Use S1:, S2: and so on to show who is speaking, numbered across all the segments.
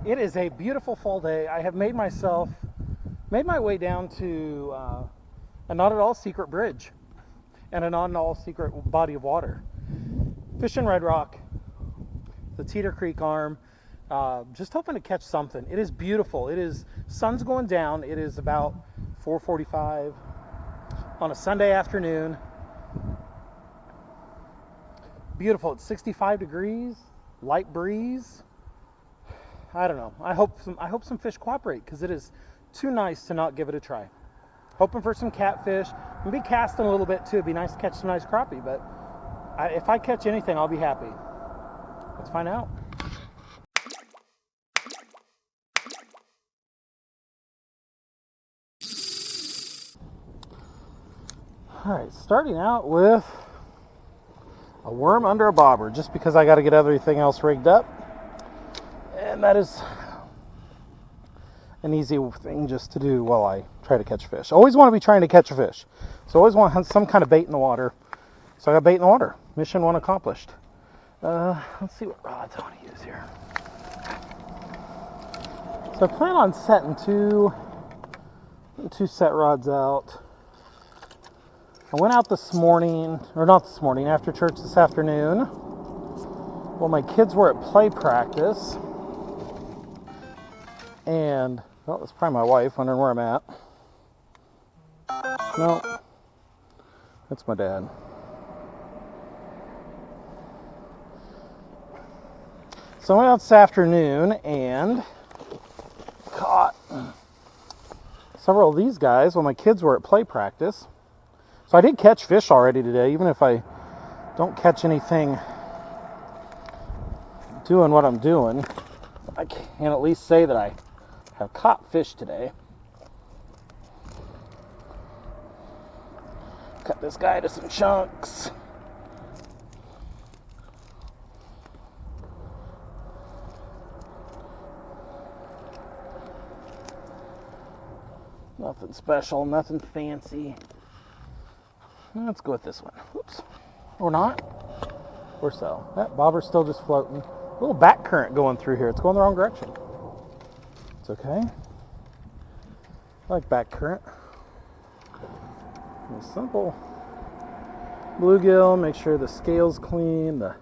S1: It is a beautiful fall day. I have made my way down to a not at all secret bridge and a not at all secret body of water. Fishing Red Rock, the Teeter Creek arm, just hoping to catch something. It is beautiful. Sun's going down. It is about 4:45 on a Sunday afternoon. Beautiful. It's 65 degrees, light breeze. I don't know. I hope some fish cooperate because it is too nice to not give it a try. Hoping for some catfish. I'm gonna be casting a little bit too. It'd be nice to catch some nice crappie, but if I catch anything, I'll be happy. Let's find out. All right, starting out with a worm under a bobber, just because I got to get everything else rigged up, and that is an easy thing just to do while I try to catch fish. Always want to be trying to catch a fish, so always want some kind of bait in the water. So I got bait in the water. Mission 1 accomplished. Let's see what rods I want to use here. So I plan on setting two set rods out. I went out this morning, or not this morning, after church this afternoon. Well, my kids were at play practice. And, well, it's probably my wife wondering where I'm at. No, that's my dad. So I went out this afternoon and caught several of these guys while my kids were at play practice. So I did catch fish already today, even if I don't catch anything doing what I'm doing. I can at least say that I have caught fish today. Cut this guy to some chunks. Nothing special, nothing fancy. Let's go with this one. Whoops. Or not. Or so. That bobber's still just floating. A little back current going through here. It's going the wrong direction. It's okay. I like back current. A simple bluegill. Make sure the scale's clean. The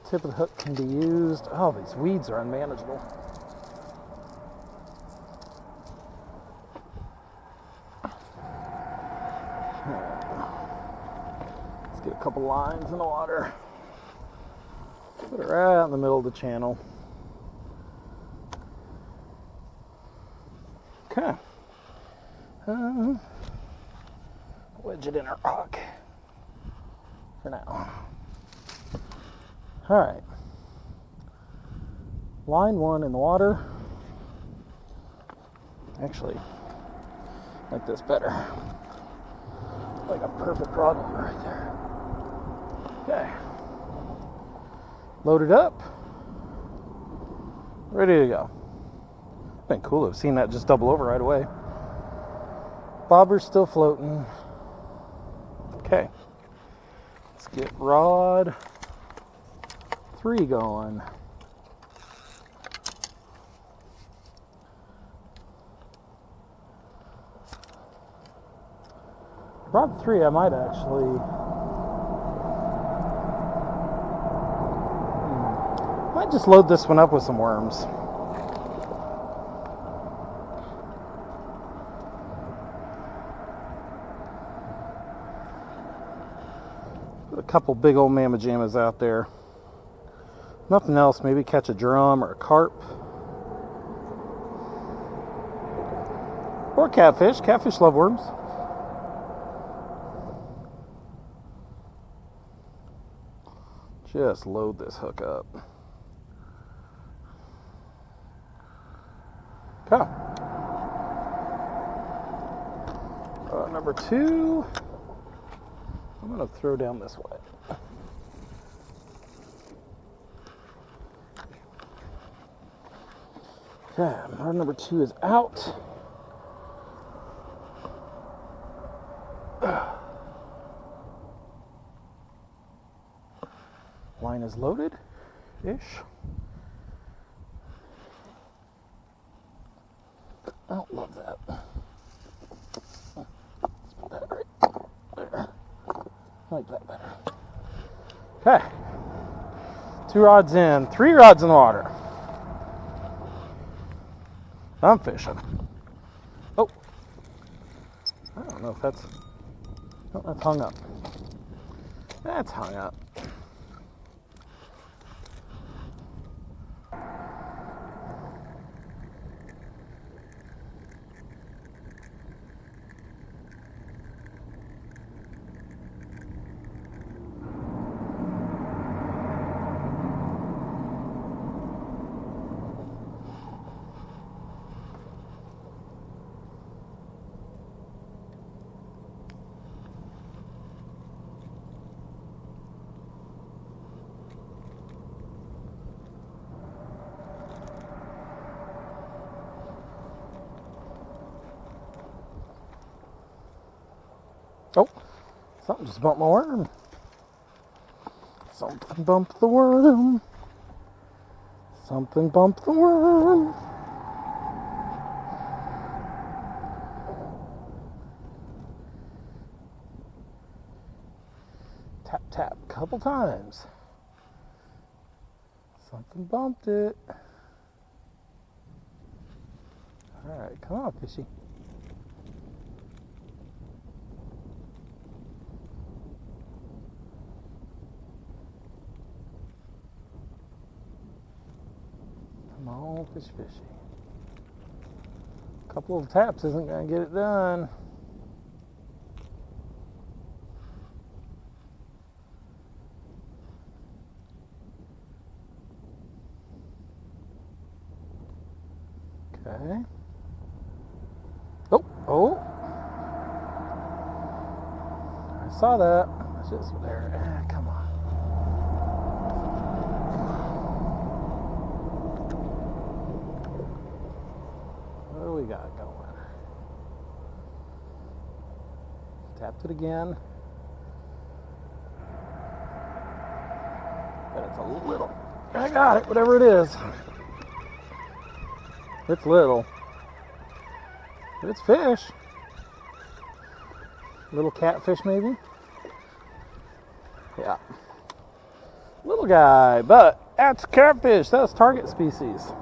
S1: tip of the hook can be used. Oh, these weeds are unmanageable. Let's get a couple lines in the water. Put it right in the middle of the channel. Okay. Wedge it in our rock for now. All right. Line 1 in the water. Actually, I like this better. Like a perfect rod holder right there. Okay. Loaded up. Ready to go. Been cool to have seen that just double over right away. Bobber's still floating. Okay. Let's get rod 3 going. Rod 3 I might actually might just load this one up with some worms. Put a couple big old mamma jammas out there. Nothing else, maybe catch a drum or a carp. Or catfish. Catfish love worms. Just load this hook up. Okay. Number 2, I'm going to throw down this way. Okay, our number 2 is out. Line is loaded-ish. I don't love that. Let's put that right there. I like that better. Okay. 2 rods in, 3 rods in the water. I'm fishing. Oh, I don't know if that's, oh, that's hung up. That's hung up. Oh, something just bumped my worm. Something bumped the worm. Something bumped the worm. Tap, tap, a couple times. Something bumped it. All right, come on, fishy. Come on, fishy. A couple of taps isn't going to get it done. Okay. Oh, oh. I saw that. It's just there. Come on. What do we got going? Tapped it again. But it's a little. I got it, whatever it is. It's little. But it's fish. Little catfish, maybe? Yeah. Little guy, but that's catfish. That's target species.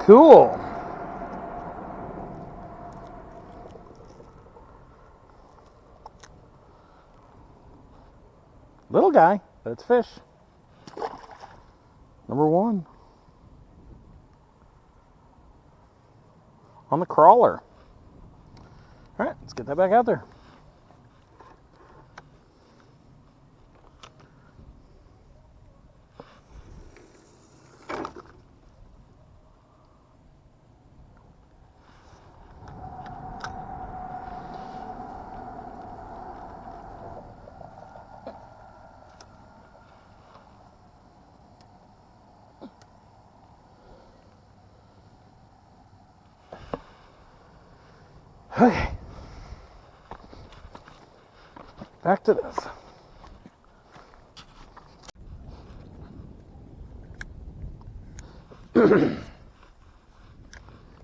S1: Cool. Little guy, but it's fish. Number 1. On the crawler. All right, let's get that back out there. Okay. Back to this.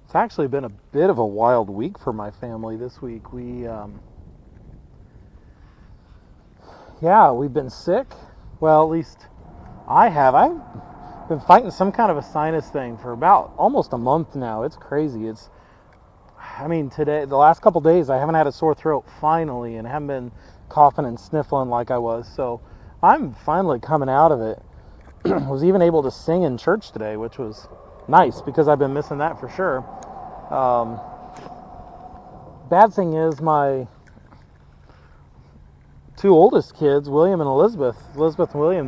S1: It's actually been a bit of a wild week for my family this week. We've been sick. Well, at least I have. I've been fighting some kind of a sinus thing for about almost a month now. It's crazy. Today, the last couple days, I haven't had a sore throat finally, and I haven't been coughing and sniffling like I was. So I'm finally coming out of it. Was even able to sing in church today, which was nice because I've been missing that for sure. Bad thing is my 2 oldest kids, William and Elizabeth and William,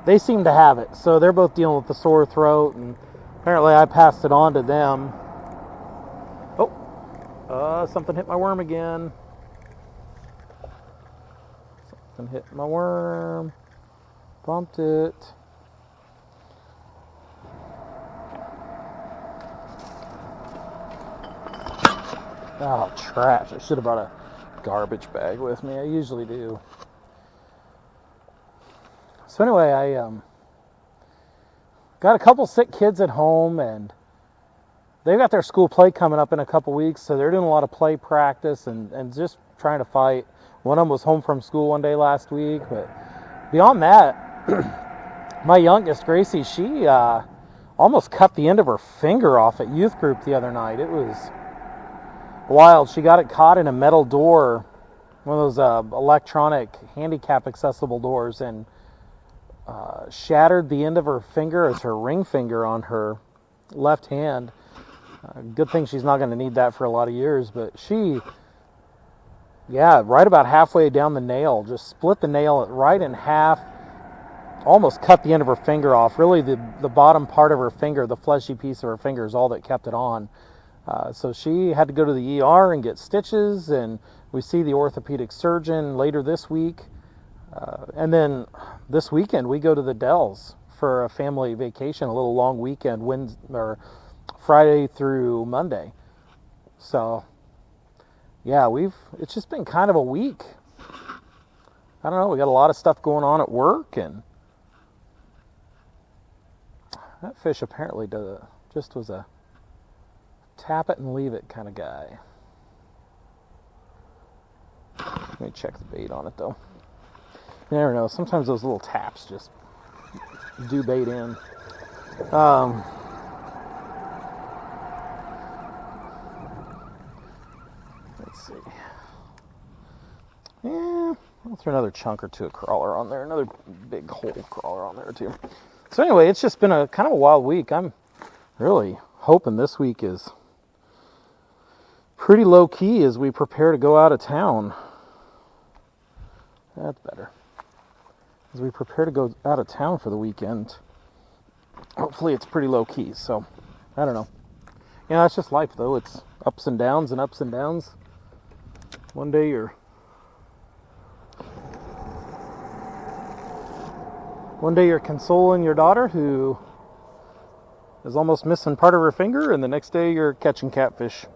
S1: they seem to have it. So they're both dealing with the sore throat, and apparently I passed it on to them. Oh, something hit my worm again. Something hit my worm. Bumped it. Oh, trash. I should have brought a garbage bag with me. I usually do. So anyway, I got a couple sick kids at home, and they've got their school play coming up in a couple weeks, so they're doing a lot of play practice and just trying to fight. One of them was home from school one day last week, but beyond that, my youngest, Gracie, she almost cut the end of her finger off at youth group the other night. It was wild. She got it caught in a metal door, one of those electronic handicap accessible doors, and shattered the end of her finger as her ring finger on her left hand. Good thing she's not going to need that for a lot of years, but she, yeah, right about halfway down the nail, just split the nail right in half, almost cut the end of her finger off. Really, the bottom part of her finger, the fleshy piece of her finger, is all that kept it on. So she had to go to the ER and get stitches, and we see the orthopedic surgeon later this week. And then this weekend we go to the Dells for a family vacation, a little long weekend, Friday through Monday. So yeah, it's just been kind of a week. I don't know, we got a lot of stuff going on at work, and that fish apparently just was a tap it and leave it kind of guy. Let me check the bait on it though. You never know, sometimes those little taps just do bait in. Let's see. Yeah, I'll throw another chunk or two of crawler on there, another big whole crawler on there too. So anyway, it's just been a kind of a wild week. I'm really hoping this week is pretty low key as we prepare to go out of town. That's better. As we prepare to go out of town for the weekend, hopefully it's pretty low key. So I don't know. You know, that's just life though. It's ups and downs and ups and downs. One day you're consoling your daughter who is almost missing part of her finger, and the next day you're catching catfish.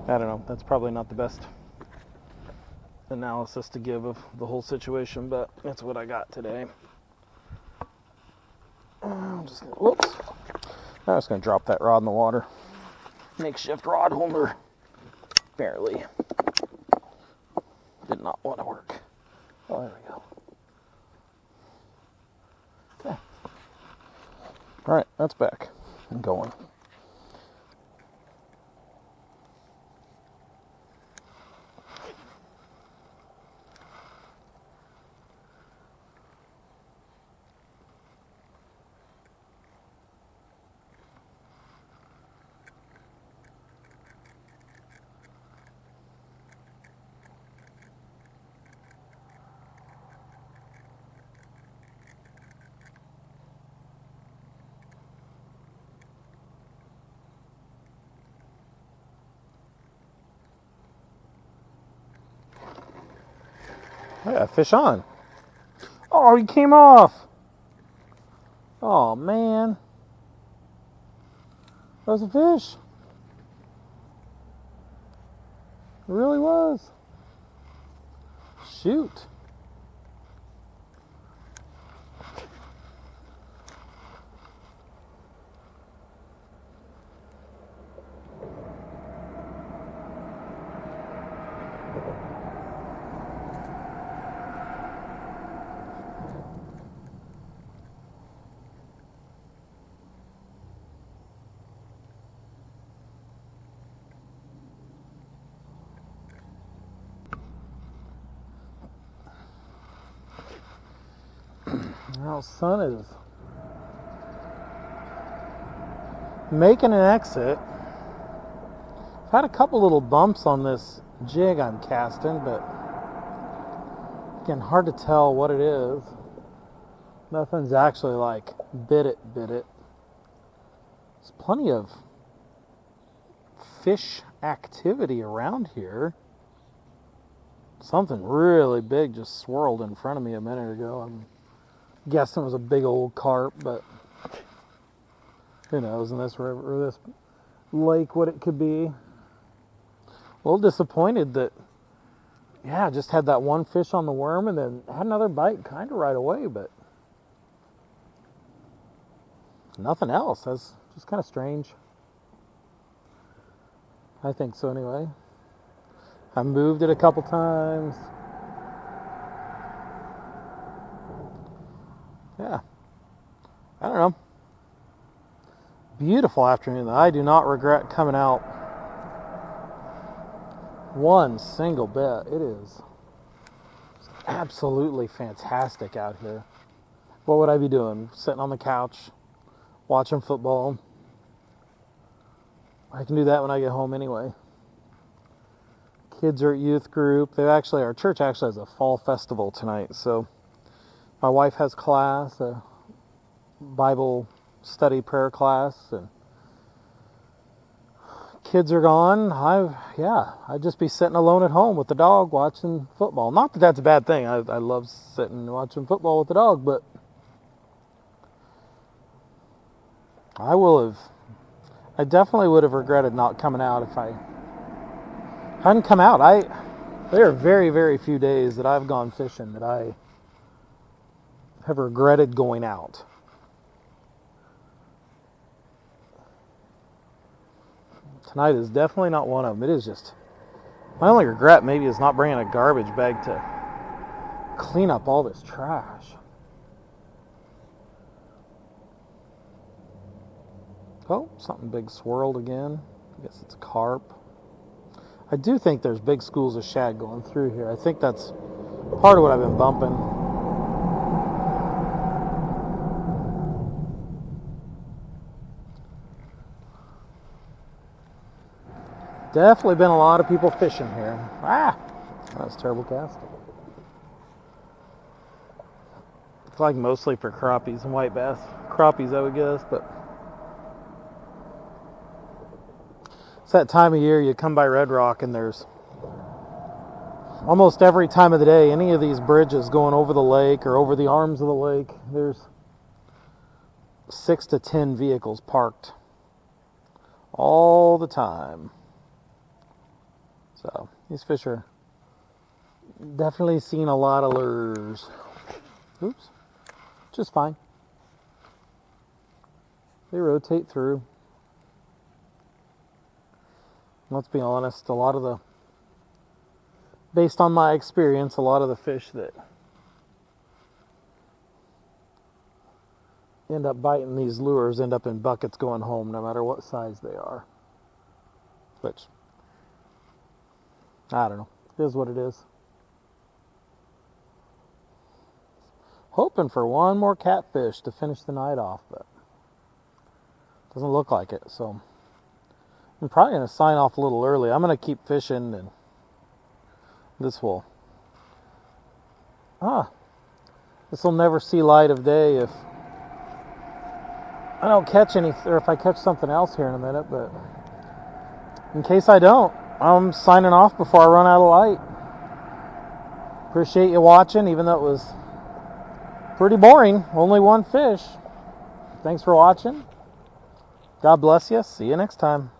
S1: I don't know, that's probably not the best analysis to give of the whole situation, but that's what I got today. I'm just gonna drop that rod in the water. Makeshift rod holder. Barely. Did not want to work. Oh, there we go. Okay. Alright, that's back and going. Yeah, fish on. Oh, he came off. Oh, man. That was a fish. It really was. Shoot. Now, sun is making an exit. I've had a couple little bumps on this jig I'm casting, but again, hard to tell what it is. Nothing's actually like bit it. There's plenty of fish activity around here. Something really big just swirled in front of me a minute ago. I'm guessing it was a big old carp, but who knows in this river or this lake what it could be. A little disappointed that, yeah, just had that one fish on the worm and then had another bite kind of right away, but Nothing else. That's just kind of strange. I think so anyway. I moved it a couple times. Yeah. I don't know. Beautiful afternoon. I do not regret coming out one single bit. It is absolutely fantastic out here. What would I be doing? Sitting on the couch, watching football. I can do that when I get home anyway. Kids are at youth group. Our church actually has a fall festival tonight. So my wife has class, a Bible study prayer class, and kids are gone. I'd just be sitting alone at home with the dog watching football. Not that that's a bad thing. I love sitting and watching football with the dog, but I definitely would have regretted not coming out if I hadn't come out. There are very, very few days that I've gone fishing that I have regretted going out. Tonight is definitely not one of them. It is just, my only regret maybe is not bringing a garbage bag to clean up all this trash. Oh, something big swirled again. I guess it's a carp. I do think there's big schools of shad going through here. I think that's part of what I've been bumping. Definitely been a lot of people fishing here. That's a terrible cast. It's like mostly for crappies and white bass. Crappies, I would guess, but it's that time of year you come by Red Rock and there's almost every time of the day, any of these bridges going over the lake or over the arms of the lake, there's 6 to 10 vehicles parked all the time. So these fish are definitely seeing a lot of lures. Oops, just fine. They rotate through. Let's be honest, based on my experience, a lot of the fish that end up biting these lures end up in buckets going home no matter what size they are. Which, I don't know, it is what it is. Hoping for one more catfish to finish the night off, but doesn't look like it, so I'm probably going to sign off a little early. I'm going to keep fishing, and this will never see light of day if I don't catch any, or if I catch something else here in a minute, but in case I don't, I'm signing off before I run out of light. Appreciate you watching, even though it was pretty boring. Only one fish. Thanks for watching. God bless you. See you next time.